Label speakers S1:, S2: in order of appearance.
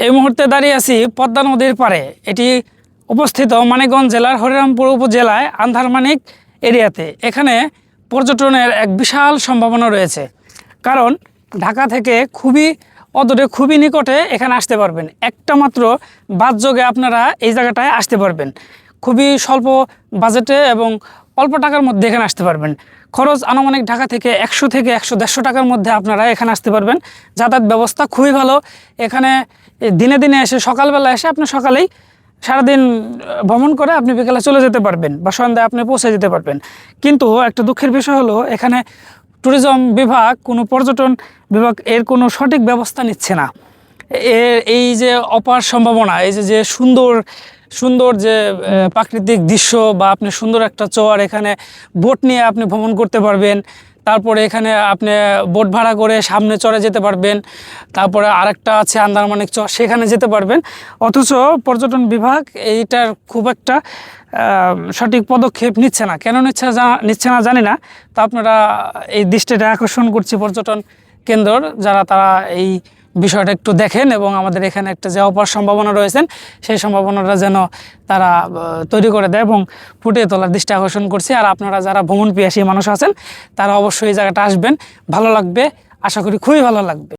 S1: এই মুহূর্তে দাঁড়িয়ে আছি পদ্মা নদীর পাড়ে। এটি অবস্থিত মানিকগঞ্জ জেলার হরিরামপুর উপজেলায় আন্ধারমানিক এরিয়াতে। এখানে পর্যটনের এক বিশাল সম্ভাবনা রয়েছে, কারণ ঢাকা থেকে খুবই অদূরে, খুবই নিকটে এখানে আসতে পারবেন। একটা মাত্র বাস যোগে আপনারা এই জায়গাটায় আসতে পারবেন, খুবই স্বল্প বাজেটে এবং অল্প টাকার মধ্যে এখানে আসতে পারবেন। খরচ আনুমানিক ঢাকা থেকে 100 থেকে 150 টাকার মধ্যে আপনারা এখানে আসতে পারবেন। যাতায়াত ব্যবস্থা খুবই ভালো। এখানে দিনে দিনে এসে সকালবেলা এসে আপনি সকালেই সারাদিন ভ্রমণ করে আপনি বিকেলে চলে যেতে পারবেন বা সন্ধ্যায় আপনি পৌঁছে যেতে পারবেন। কিন্তু একটা দুঃখের বিষয় হলো, এখানে ট্যুরিজম বিভাগ, কোনো পর্যটন বিভাগ এর কোনো সঠিক ব্যবস্থা নিচ্ছে না। এই যে অপার সম্ভাবনা, এই যে সুন্দর সুন্দর যে প্রাকৃতিক দৃশ্য বা আপনি সুন্দর একটা চর, এখানে বোট নিয়ে আপনি ভ্রমণ করতে পারবেন। তারপরে এখানে আপনি বোট ভাড়া করে সামনে চরে যেতে পারবেন। তারপরে আরেকটা আছে আন্দারমানিক চর, সেখানে যেতে পারবেন। অথচ পর্যটন বিভাগ এইটার খুব একটা সঠিক পদক্ষেপ নিচ্ছে না। কেন নিচ্ছে না জানি না। তো আপনারা এই দৃষ্টিটা আকর্ষণ করছি পর্যটন কেন্দ্র, যারা তারা এই বিষয়টা একটু দেখেন এবং আমাদের এখানে একটা যে অপার সম্ভাবনা রয়েছেন, সেই সম্ভাবনাটা যেন তারা তৈরি করে দেয় এবং ফুটিয়ে তোলার দৃষ্টি আকর্ষণ করছি। আর আপনারা যারা ভ্রমণ পিয়াসী মানুষ আছেন, তারা অবশ্যই এই জায়গাটা আসবেন, ভালো লাগবে, আশা করি খুবই ভালো লাগবে।